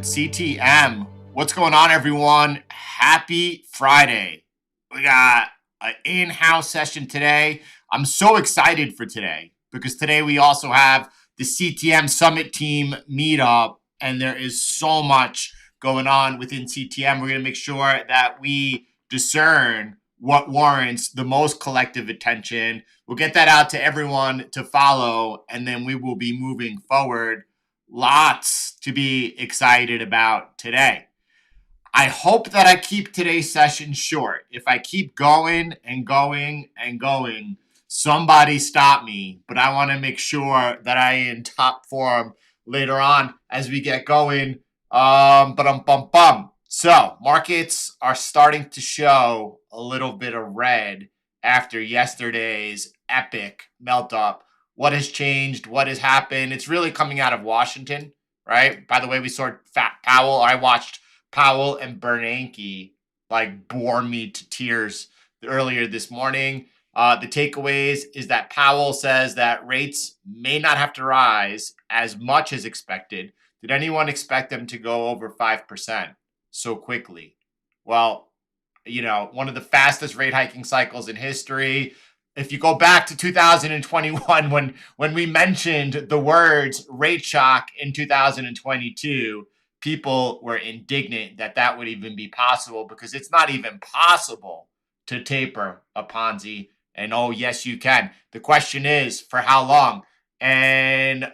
CTM. What's going on, everyone? Happy Friday. We got an in-house session today. I'm so excited for today because today we also have the CTM Summit Team meetup, and there is so much going on within CTM. We're going to make sure that we discern what warrants the most collective attention. We'll get that out to everyone to follow, and then we will be moving forward. Lots to be excited about today. I hope that I keep today's session short. If I keep going and going and going, somebody stop me. But I want to make sure that I am in top form later on as we get going. So markets are starting to show a little bit of red after yesterday's epic melt up. What has changed? What has happened? It's really coming out of Washington, right? By the way, we saw Fat Powell. I watched Powell and Bernanke like bore me to tears earlier this morning. The takeaways is that Powell says that rates may not have to rise as much as expected. Did anyone expect them to go over 5% so quickly? Well, one of the fastest rate hiking cycles in history. If you go back to 2021, when we mentioned the words rate shock in 2022, people were indignant that that would even be possible because it's not even possible to taper a Ponzi. And oh, yes, you can. The question is, for how long? And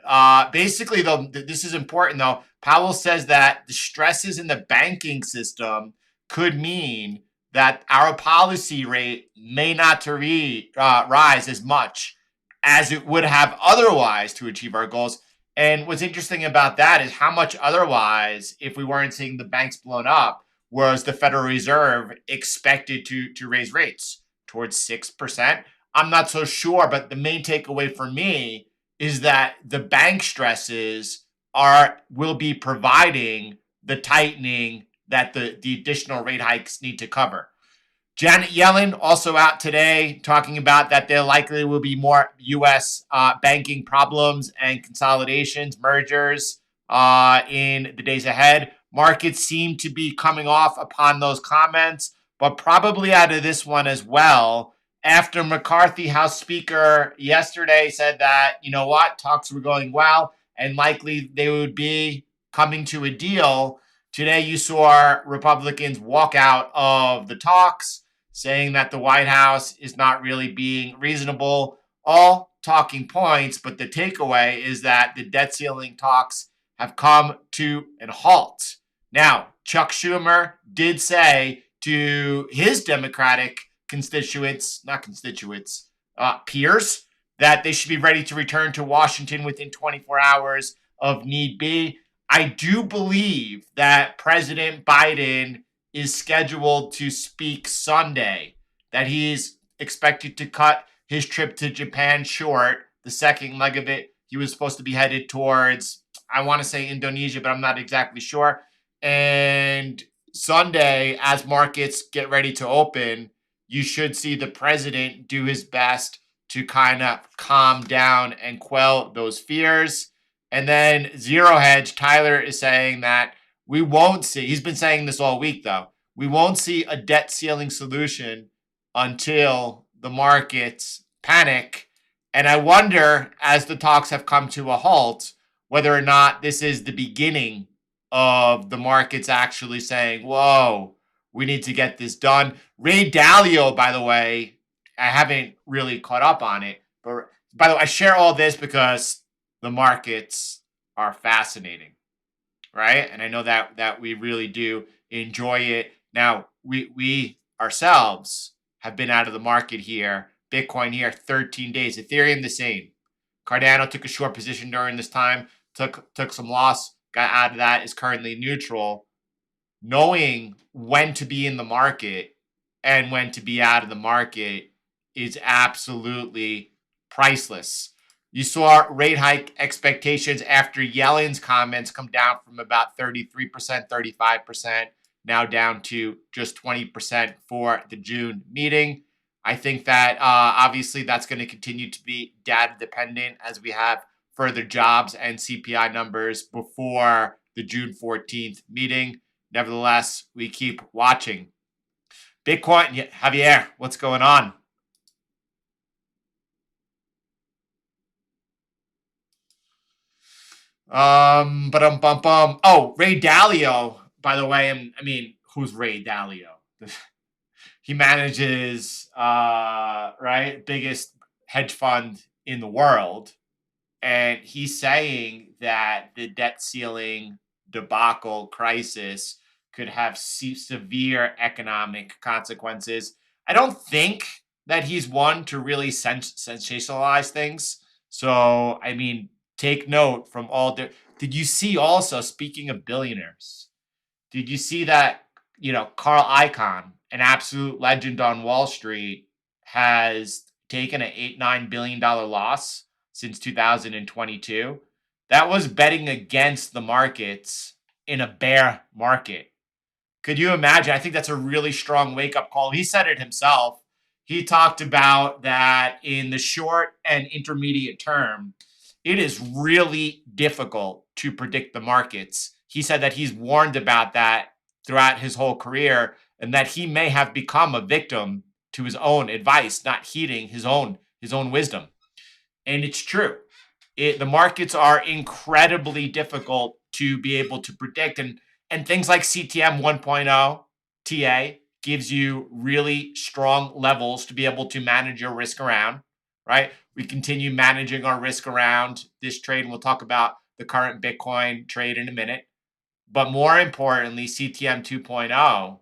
basically, though, this is important, though. Powell says that the stresses in the banking system could mean that our policy rate may not to rise as much as it would have otherwise to achieve our goals. And what's interesting about that is how much otherwise, if we weren't seeing the banks blown up, was the Federal Reserve expected to raise rates towards 6%. I'm not so sure, but the main takeaway for me is that the bank stresses will be providing the tightening that the additional rate hikes need to cover. Janet Yellen also out today talking about that there likely will be more U.S. Banking problems and consolidations, mergers in the days ahead. Markets seem to be coming off upon those comments, but probably out of this one as well. After McCarthy, House Speaker, yesterday said that, talks were going well and likely they would be coming to a deal. Today, you saw Republicans walk out of the talks, saying that the White House is not really being reasonable. All talking points, but the takeaway is that the debt ceiling talks have come to a halt. Now, Chuck Schumer did say to his Democratic peers, that they should be ready to return to Washington within 24 hours of need be. I do believe that President Biden is scheduled to speak Sunday, that he is expected to cut his trip to Japan short. The second leg of it, he was supposed to be headed towards, I want to say Indonesia, but I'm not exactly sure. And Sunday, as markets get ready to open, you should see the president do his best to kind of calm down and quell those fears. And then Zero Hedge, Tyler is saying that we won't see, he's been saying this all week though, we won't see a debt ceiling solution until the markets panic. And I wonder, as the talks have come to a halt, whether or not this is the beginning of the markets actually saying, whoa, we need to get this done. Ray Dalio, by the way, I haven't really caught up on it. But by the way, I share all this because the markets are fascinating, right? And I know that we really do enjoy it. Now, we ourselves have been out of the market here. Bitcoin here, 13 days. Ethereum the same. Cardano took a short position during this time, took some loss, got out of that, is currently neutral. Knowing when to be in the market and when to be out of the market is absolutely priceless. You saw rate hike expectations after Yellen's comments come down from about 33%, 35%, now down to just 20% for the June meeting. I think that obviously that's going to continue to be data dependent as we have further jobs and CPI numbers before the June 14th meeting. Nevertheless, we keep watching. Bitcoin, Javier, what's going on? Oh, Ray Dalio, by the way. I mean, who's Ray Dalio? He manages, right, biggest hedge fund in the world. And he's saying that the debt ceiling debacle crisis could have severe economic consequences. I don't think that he's one to really sensationalize things. So, I mean, take note from all the. Did you see also, speaking of billionaires, did you see that, Carl Icahn, an absolute legend on Wall Street, has taken an $8-9 billion loss since 2022? That was betting against the markets in a bear market. Could you imagine? I think that's a really strong wake up call. He said it himself. He talked about that in the short and intermediate term, it is really difficult to predict the markets. He said that he's warned about that throughout his whole career and that he may have become a victim to his own advice, not heeding his own wisdom. And it's true. The markets are incredibly difficult to be able to predict, and things like CTM 1.0 TA gives you really strong levels to be able to manage your risk around, right? We continue managing our risk around this trade, and we'll talk about the current Bitcoin trade in a minute. But more importantly, CTM 2.0,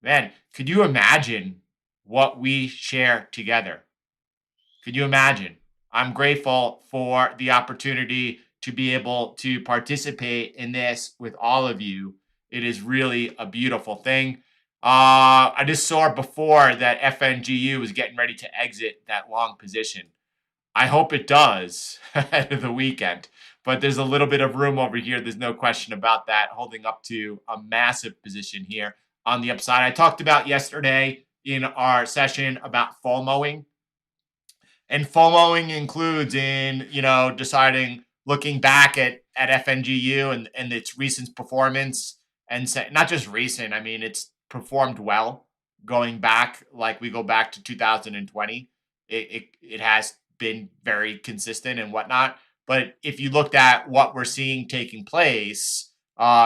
man, could you imagine what we share together? Could you imagine? I'm grateful for the opportunity to be able to participate in this with all of you. It is really a beautiful thing. I just saw before that FNGU was getting ready to exit that long position. I hope it does ahead of the weekend, but there's a little bit of room over here. There's no question about that, holding up to a massive position here on the upside. I talked about yesterday in our session about FOMOing, and FOMOing includes in, deciding, looking back at FNGU and its recent performance, and say, not just recent, I mean, it's performed well going back, like we go back to 2020. It has been very consistent and whatnot. But if you looked at what we're seeing taking place,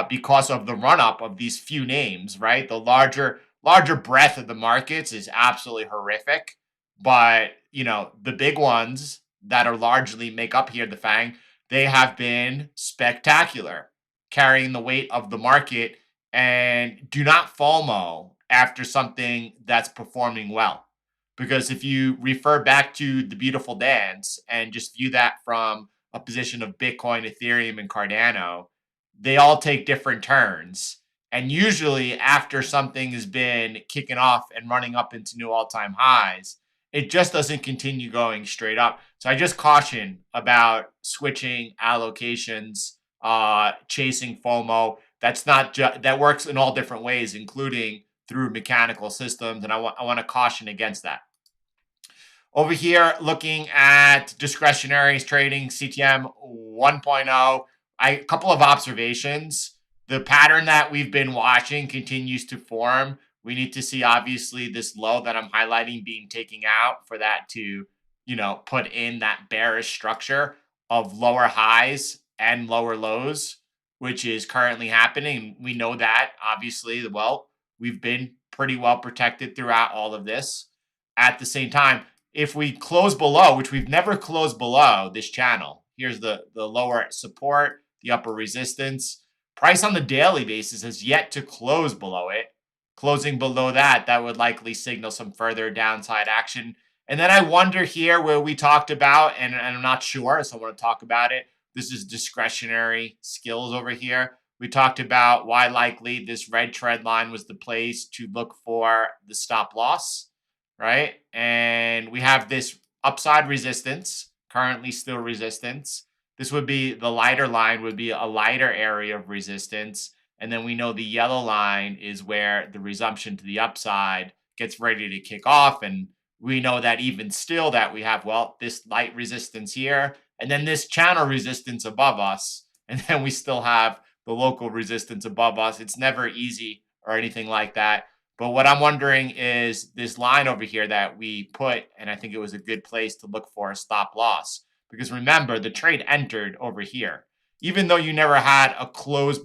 because of the run up of these few names, right? The larger breadth of the markets is absolutely horrific. But, the big ones that are largely make up here the FANG, they have been spectacular, carrying the weight of the market. And do not FOMO after something that's performing well. Because if you refer back to the beautiful dance and just view that from a position of Bitcoin, Ethereum, and Cardano, they all take different turns. And usually, after something has been kicking off and running up into new all time highs, it just doesn't continue going straight up. So I just caution about switching allocations, chasing FOMO. That's not that works in all different ways, including through mechanical systems, and I want to caution against that. Over here, looking at discretionary trading, CTM 1.0, a couple of observations. The pattern that we've been watching continues to form. We need to see, obviously, this low that I'm highlighting being taken out for that to, put in that bearish structure of lower highs and lower lows, which is currently happening. We know that, obviously, we've been pretty well protected throughout all of this. At the same time, if we close below, which we've never closed below this channel, here's the lower support, the upper resistance. Price on the daily basis has yet to close below it. Closing below that, that would likely signal some further downside action. And then I wonder here where we talked about, and I'm not sure, so I want to talk about it. This is discretionary skills over here. We talked about why likely this red trend line was the place to look for the stop loss, right? And we have this upside resistance, currently still resistance. This would be the lighter line, would be a lighter area of resistance. And then we know the yellow line is where the resumption to the upside gets ready to kick off. And we know that even still that we have, this light resistance here, and then this channel resistance above us. And then we still have the local resistance above us. It's never easy or anything like that. But what I'm wondering is this line over here that we put, and I think it was a good place to look for a stop loss. Because remember, the trade entered over here. Even though you never had a close,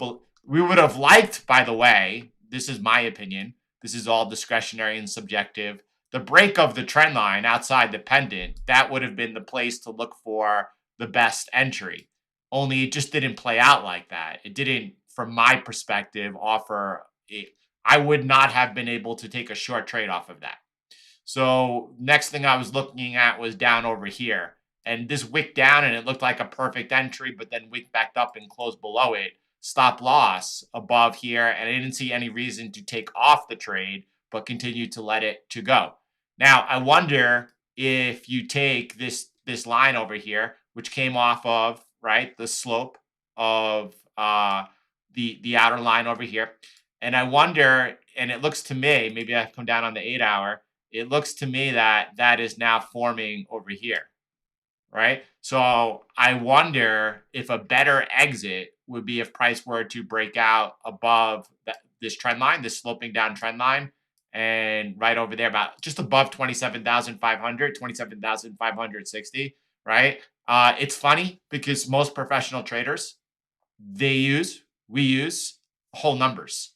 we would have liked, by the way, this is my opinion, this is all discretionary and subjective, the break of the trend line outside the pendant, that would have been the place to look for the best entry. Only it just didn't play out like that. It didn't, from my perspective, offer it. I would not have been able to take a short trade off of that. So next thing I was looking at was down over here. And this wick down and it looked like a perfect entry, but then wick backed up and closed below it. Stop loss above here. And I didn't see any reason to take off the trade, but continue to let it to go. Now, I wonder if you take this line over here, which came off of, right, the slope of the outer line over here. And I wonder, and it looks to me, maybe I come down on the 8 hour, it looks to me that that is now forming over here, right? So I wonder if a better exit would be if price were to break out above this trend line, this sloping down trend line, and right over there, about just above 27,500, 27,560, right? It's funny because most professional traders, we use whole numbers.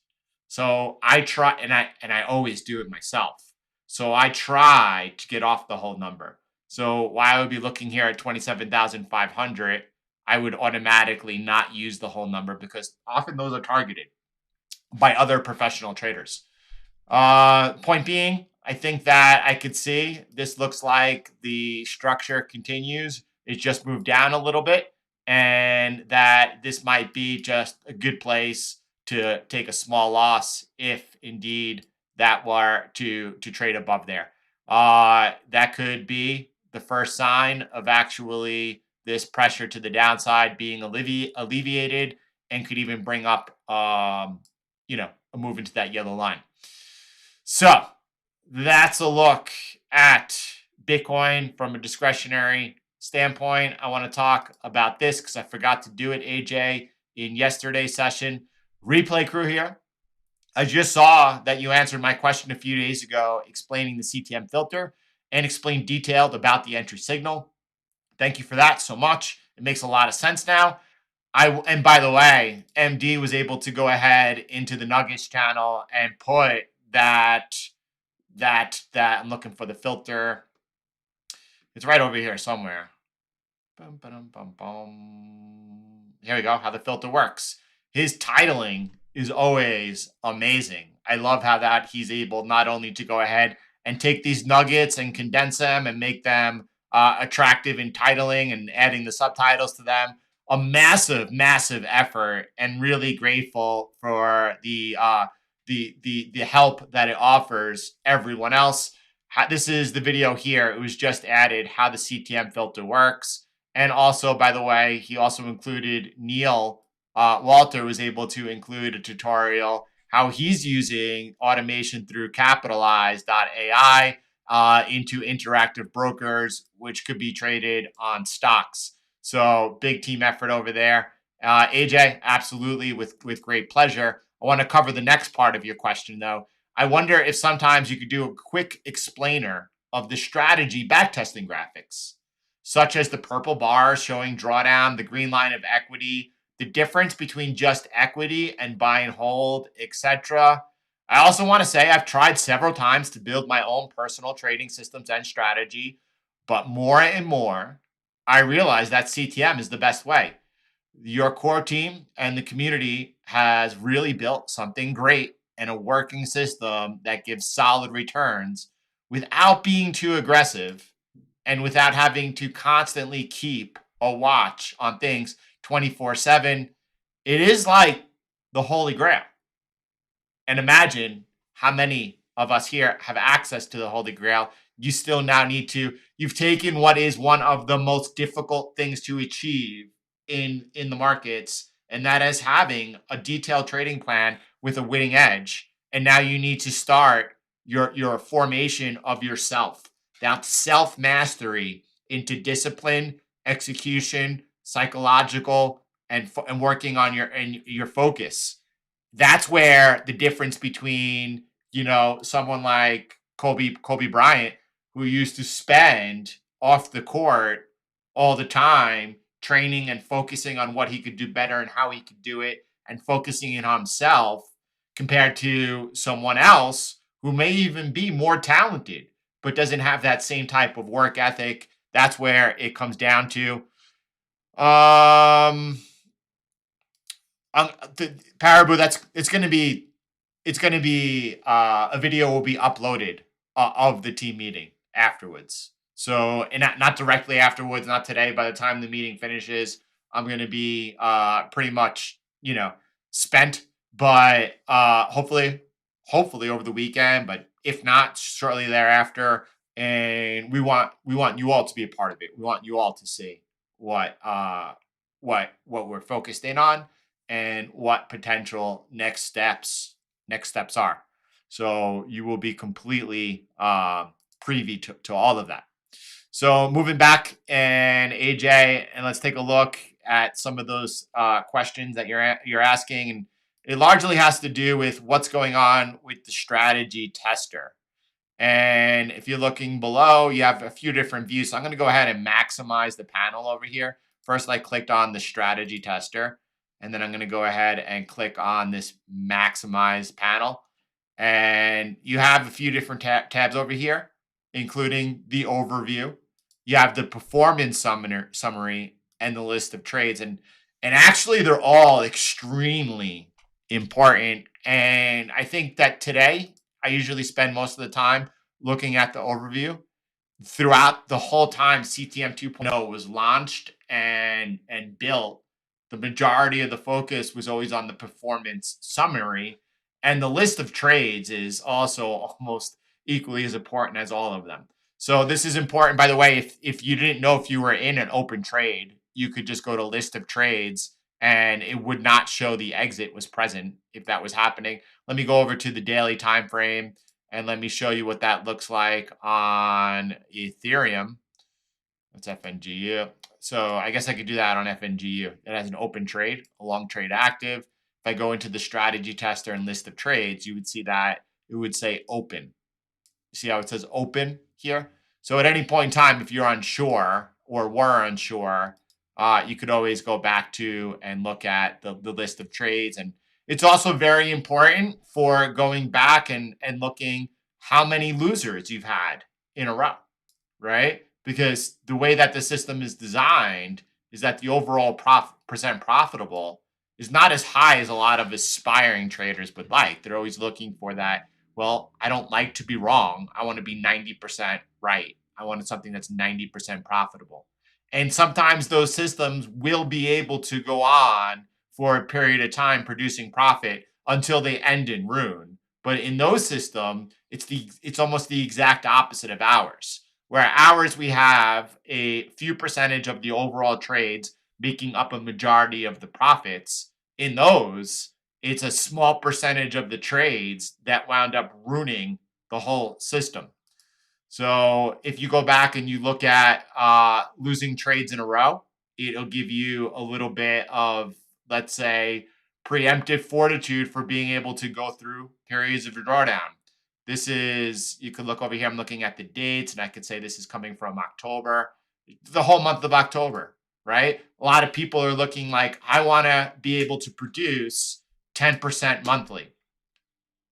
So I try, and I always do it myself. So I try to get off the whole number. So while I would be looking here at 27,500, I would automatically not use the whole number because often those are targeted by other professional traders. Point being, I think that I could see this looks like the structure continues. It just moved down a little bit, and that this might be just a good place to take a small loss if indeed that were to trade above there. That could be the first sign of actually this pressure to the downside being alleviated, and could even bring up a move into that yellow line. So that's a look at Bitcoin from a discretionary standpoint. I want to talk about this because I forgot to do it, AJ, in yesterday's session. Replay crew here. I just saw that you answered my question a few days ago explaining the CTM filter and explained detailed about the entry signal. Thank you for that so much. It makes a lot of sense now. And by the way, MD was able to go ahead into the Nuggets channel and put that I'm looking for the filter. It's right over here somewhere. Here we go. How the filter works. His titling is always amazing. I love how that he's able not only to go ahead and take these nuggets and condense them and make them attractive in titling and adding the subtitles to them. A massive, massive effort, and really grateful for the help that it offers everyone else. This is the video here. It was just added how the CTM filter works. And also, by the way, he also included Neil Walter was able to include a tutorial how he's using automation through Capitalize.ai into interactive brokers, which could be traded on stocks. So big team effort over there. AJ, absolutely, with great pleasure. I want to cover the next part of your question, though. I wonder if sometimes you could do a quick explainer of the strategy backtesting graphics, such as the purple bars showing drawdown, the green line of equity, the difference between just equity and buy and hold, etc. I also want to say I've tried several times to build my own personal trading systems and strategy, but more and more, I realize that CTM is the best way. Your core team and the community has really built something great and a working system that gives solid returns without being too aggressive and without having to constantly keep a watch on things 24/7. It is like the Holy Grail. And imagine how many of us here have access to the Holy Grail. You still now need to, you've taken what is one of the most difficult things to achieve in the markets, and that is having a detailed trading plan with a winning edge. And now you need to start your formation of yourself, that self-mastery into discipline, execution, psychological and working on your focus. That's where the difference between, someone like Kobe Bryant, who used to spend off the court all the time training and focusing on what he could do better and how he could do it and focusing in on himself, compared to someone else who may even be more talented but doesn't have that same type of work ethic. That's where it comes down to. Um, the Paribu, that's it's going to be a video will be uploaded of the team meeting afterwards. So, and not directly afterwards, not today. By the time the meeting finishes, I'm going to be pretty much, spent. But hopefully over the weekend. But if not, shortly thereafter. And we want you all to be a part of it. We want you all to see what what we're focused in on and what potential next steps are. So you will be completely privy to all of that. So moving back, and AJ, and let's take a look at some of those questions that you're asking, and it largely has to do with what's going on with the strategy tester. And if you're looking below, you have a few different views. So I'm going to go ahead and maximize the panel over here. First, I clicked on the strategy tester, and then I'm going to go ahead and click on this maximize panel. And you have a few different tabs over here, including the overview. You have the performance summary and the list of trades. And actually, they're all extremely important. And I think that today, I usually spend most of the time looking at the overview. Throughout the whole time CTM 2.0 was launched and built, the majority of the focus was always on the performance summary, and the list of trades is also almost equally as important as all of them. So this is important, by the way. If you didn't know if you were in an open trade, you could just go to list of trades and it would not show the exit was present if that was happening. Let me go over to the daily time frame and let me show you what that looks like on Ethereum. That's FNGU. So I guess I could do that on FNGU. It has an open trade, a long trade active. If I go into the strategy tester and list of trades, you would see that it would say open. See how it says open here? So at any point in time, if you're unsure or were unsure, you could always go back to and look at the list of trades. And it's also very important for going back and looking how many losers you've had in a row, right? Because the way that the system is designed is that the overall percent profitable is not as high as a lot of aspiring traders would like. They're always looking for that. Well, I don't like to be wrong. I want to be 90% right. I want something that's 90% profitable. And sometimes those systems will be able to go on for a period of time producing profit until they end in ruin. But in those systems, it's almost the exact opposite of ours. Where ours, we have a few percentage of the overall trades making up a majority of the profits. In those, it's a small percentage of the trades that wound up ruining the whole system. So if you go back and you look at losing trades in a row, it'll give you a little bit of, let's say, preemptive fortitude for being able to go through periods of drawdown. This is, you could look over here. I'm looking at the dates, and I could say this is coming from October, the whole month of October, right? A lot of people are looking like, I want to be able to produce 10% monthly.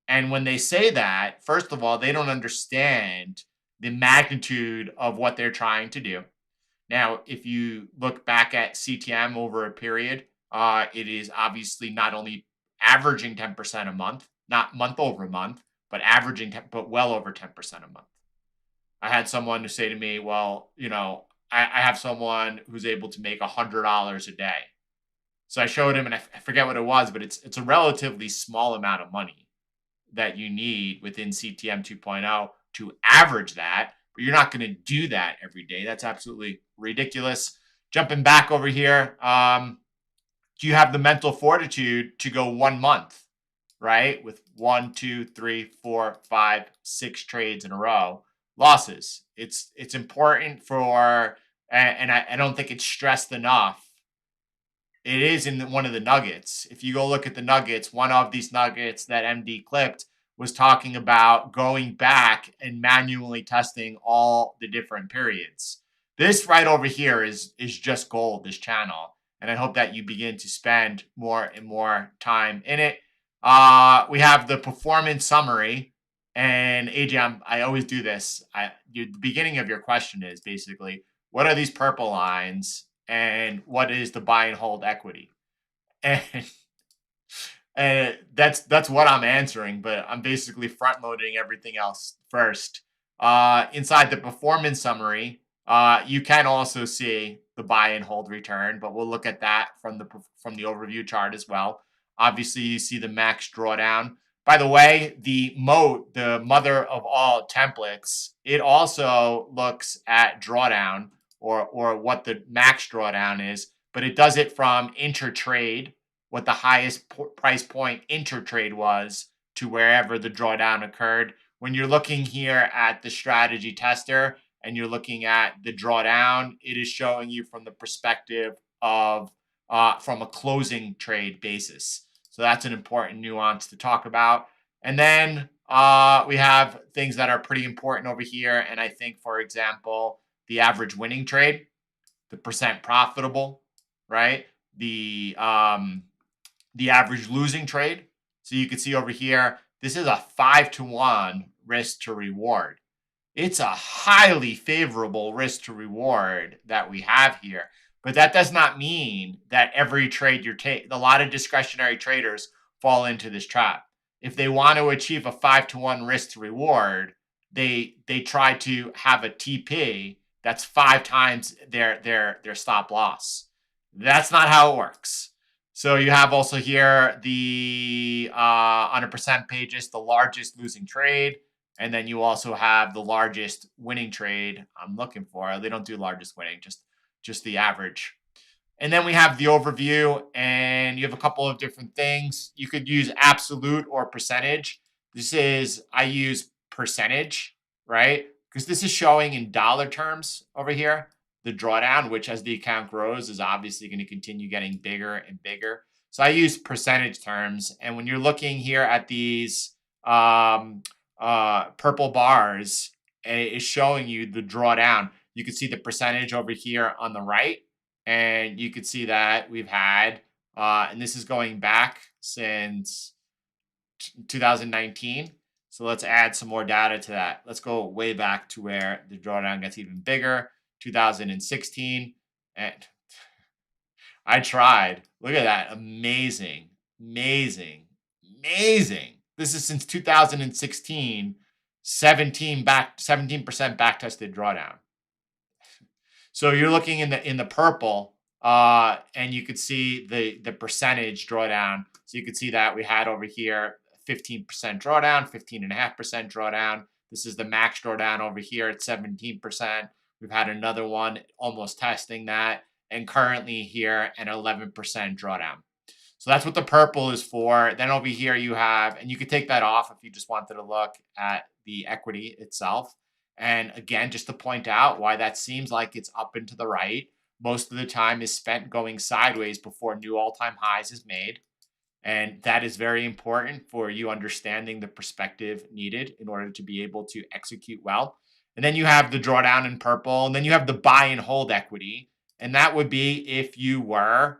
And when they say that, first of all, they don't understand the magnitude of what they're trying to do. Now, if you look back at CTM over a period, it is obviously not only averaging 10% a month, not month over month, but averaging, but well over 10% a month. I had someone who say to me, well, I have someone who's able to make $100 a day. So I showed him, and I forget what it was, but it's a relatively small amount of money that you need within CTM 2.0 to average that, but you're not going to do that every day. That's absolutely ridiculous. Jumping back over here, do you have the mental fortitude to go 1 month, right? With 1, 2, 3, 4, 5, 6 trades in a row, losses. It's important for, and I don't think it's stressed enough. It is in one of the nuggets. If you go look at the nuggets, one of these nuggets that MD clipped was talking about going back and manually testing all the different periods. This right over here is just gold, this channel. And I hope that you begin to spend more and more time in it. We have the performance summary. And AJ, I always do this. The beginning of your question is basically, what are these purple lines and what is the buy and hold equity? And that's what I'm answering, but I'm basically front loading everything else first. Inside the performance summary, you can also see the buy and hold return, but we'll look at that from the overview chart as well. Obviously, you see the max drawdown. By the way, the moat, the mother of all templates, it also looks at drawdown or what the max drawdown is, but it does it from intertrade, what the highest price point intertrade was, to wherever the drawdown occurred. When you're looking here at the strategy tester and you're looking at the drawdown, it is showing you from the perspective of from a closing trade basis. So that's an important nuance to talk about. And then we have things that are pretty important over here. And I think, for example, the average winning trade, the percent profitable, right? The average losing trade. So you can see over here, this is a 5-to-1 risk to reward. It's a highly favorable risk to reward that we have here. But that does not mean that every trade you're taking, a lot of discretionary traders fall into this trap. If they want to achieve a 5-to-1 risk to reward, they try to have a TP that's 5 times their stop loss. That's not how it works. So you have also here the on a percent pages, the largest losing trade. And then you also have the largest winning trade I'm looking for. They don't do largest winning, just the average. And then we have the overview, and you have a couple of different things. You could use absolute or percentage. I use percentage, right? Because this is showing in dollar terms over here. The drawdown, which as the account grows, is obviously going to continue getting bigger and bigger. So I use percentage terms. And when you're looking here at these purple bars, it is showing you the drawdown. You can see the percentage over here on the right. And you can see that we've had, and this is going back since 2019. So let's add some more data to that. Let's go way back to where the drawdown gets even bigger. 2016, and I tried. Look at that. Amazing. This is since 2016, 17% backtested drawdown. So you're looking in the purple, and you could see the percentage drawdown. So you could see that we had over here 15% drawdown, 15.5% drawdown. This is the max drawdown over here at 17%. We've had another one almost testing that, and currently here an 11% drawdown. So that's what the purple is for. Then over here you have, and you could take that off if you just wanted to look at the equity itself. And again, just to point out why that seems like it's up and to the right, most of the time is spent going sideways before new all-time highs is made. And that is very important for you understanding the perspective needed in order to be able to execute well. And then you have the drawdown in purple, and then you have the buy and hold equity. And that would be if you were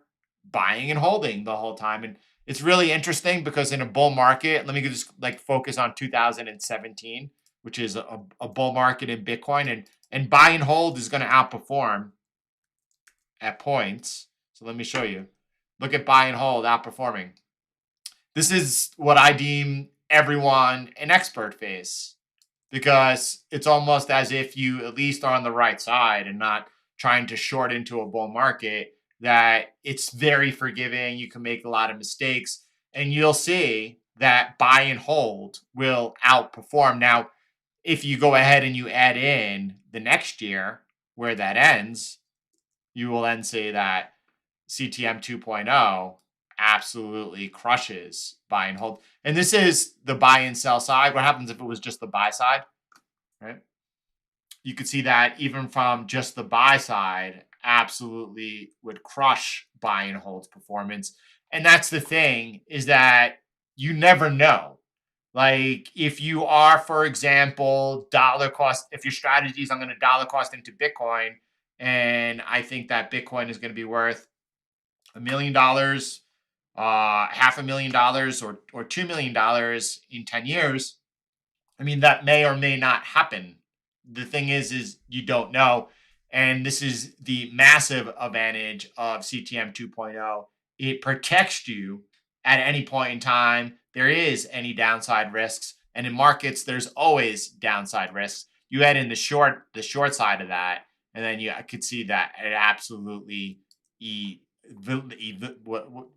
buying and holding the whole time. And it's really interesting because in a bull market, let me just focus on 2017, which is a bull market in Bitcoin, and buy and hold is going to outperform at points. So let me show you. Look at buy and hold outperforming. This is what I deem everyone an expert phase, because it's almost as if you at least are on the right side and not trying to short into a bull market, that it's very forgiving. You can make a lot of mistakes, and you'll see that buy and hold will outperform. Now, if you go ahead and you add in the next year where that ends, you will then say that CTM 2.0 absolutely crushes buy and hold. And this is the buy and sell side. What happens if it was just the buy side, right? You could see that even from just the buy side, absolutely would crush buy and hold performance. And that's the thing, is that you never know. Like if you are, for example, dollar cost, if your strategy is I'm going to dollar cost into Bitcoin, and I think that Bitcoin is going to be worth $1 million, $500,000, or $2 million in 10 years. I mean, that may or may not happen. The thing is you don't know. And this is the massive advantage of CTM 2.0. It protects you at any point in time there is any downside risks. And in markets, there's always downside risks. You add in the short side of that, and then I could see that it absolutely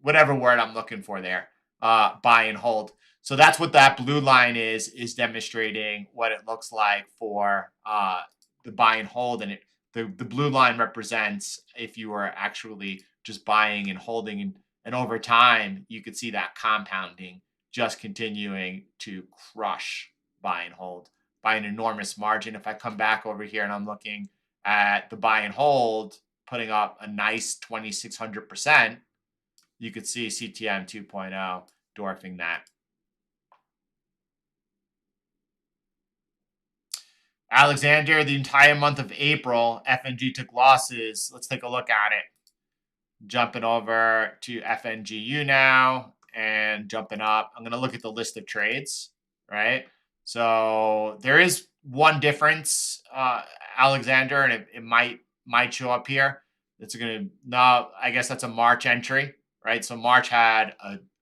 whatever word I'm looking for there, buy and hold. So that's what that blue line is demonstrating what it looks like for the buy and hold. And the blue line represents if you are actually just buying and holding. And over time, you could see that compounding, just continuing to crush buy and hold by an enormous margin. If I come back over here and I'm looking at the buy and hold, putting up a nice 2,600%, you could see CTM 2.0 dwarfing that. Alexander, the entire month of April, FNG took losses. Let's take a look at it. Jumping over to FNGU now and jumping up. I'm going to look at the list of trades, right? So there is one difference, Alexander, and it might show up here. It's going to, no, I guess that's a March entry, right? So March had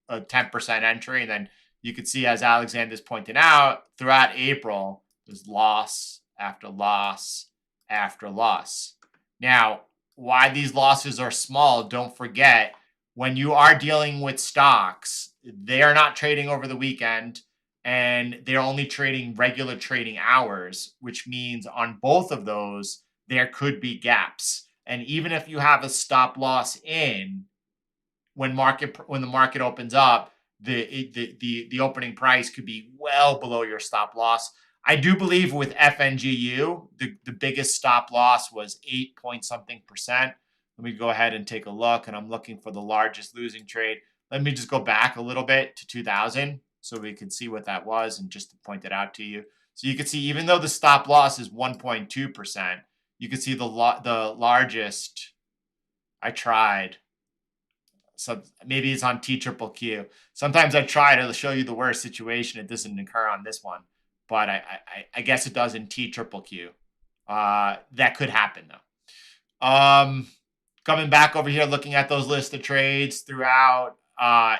a 10% entry. And then you could see, as Alexander's pointing out, throughout April, there's loss after loss after loss. Now, why these losses are small, don't forget, when you are dealing with stocks, they are not trading over the weekend, and they're only trading regular trading hours, which means on both of those, there could be gaps. And even if you have a stop loss in, when the market opens up, the opening price could be well below your stop loss. I do believe with FNGU, the biggest stop loss was 8 point something percent. Let me go ahead and take a look, and I'm looking for the largest losing trade. Let me just go back a little bit to 2000 so we can see what that was, and just to point it out to you. So you can see, even though the stop loss is 1.2%, you can see the largest. I tried. So maybe it's on TQQQ. Sometimes I try to show you the worst situation. It doesn't occur on this one, but I guess it does in TQQQ. That could happen though. Coming back over here, looking at those list of trades throughout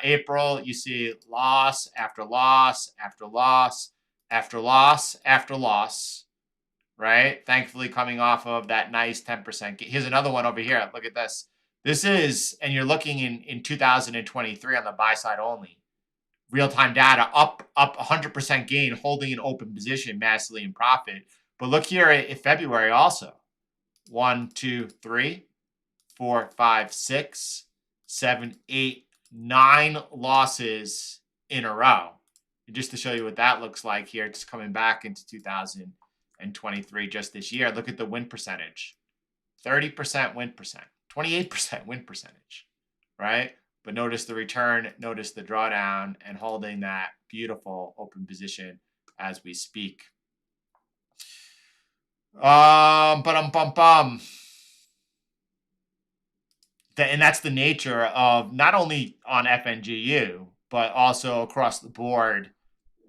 April, you see loss after loss after loss after loss after loss, right? Thankfully, coming off of that nice 10%. Here's another one over here. Look at this. This is, and you're looking in 2023 on the buy side only. Real-time data up 100% gain, holding an open position, massively in profit. But look here in February also. 1, 2, 3, 4, 5, 6, 7, 8, 9 losses in a row. And just to show you what that looks like here, just coming back into 2023 just this year, look at the win percentage. 30% win percent. 28% win percentage, right? But notice the return, notice the drawdown, and holding that beautiful open position as we speak. And that's the nature of, not only on FNGU, but also across the board,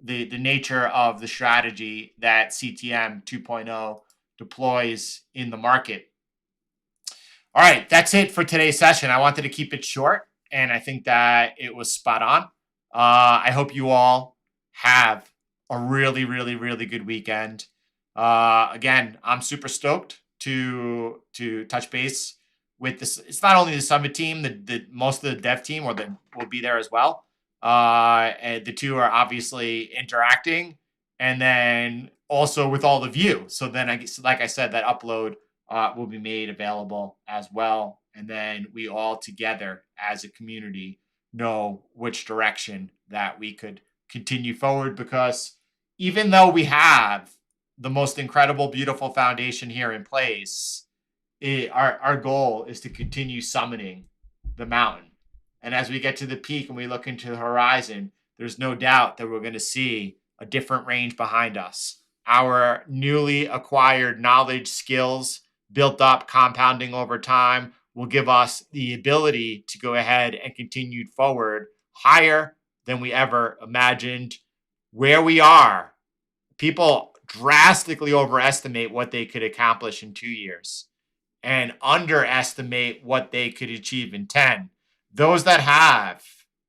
the nature of the strategy that CTM 2.0 deploys in the market. All right, that's it for today's session. I wanted to keep it short, and I think that it was spot on. I hope you all have a really, really, really good weekend. Again, I'm super stoked to touch base with this. It's not only the Summit team, the most of the dev team will be there as well. And the two are obviously interacting, and then also with all of you. So then, I guess, like I said, that upload will be made available as well. And then we all together as a community know which direction that we could continue forward, because even though we have the most incredible, beautiful foundation here in place, our goal is to continue summiting the mountain. And as we get to the peak and we look into the horizon, there's no doubt that we're going to see a different range behind us. Our newly acquired knowledge, skills, built up, compounding over time, will give us the ability to go ahead and continue forward higher than we ever imagined. Where we are, people drastically overestimate what they could accomplish in 2 years and underestimate what they could achieve in 10. Those that have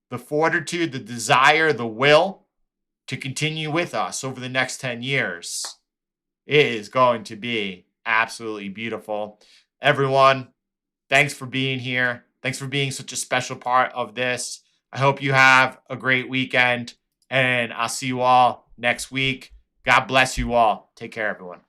the fortitude, the desire, the will to continue with us over the next 10 years, it is going to be absolutely beautiful. Everyone, thanks for being here. Thanks for being such a special part of this. I hope you have a great weekend, and I'll see you all next week. God bless you all. Take care, everyone.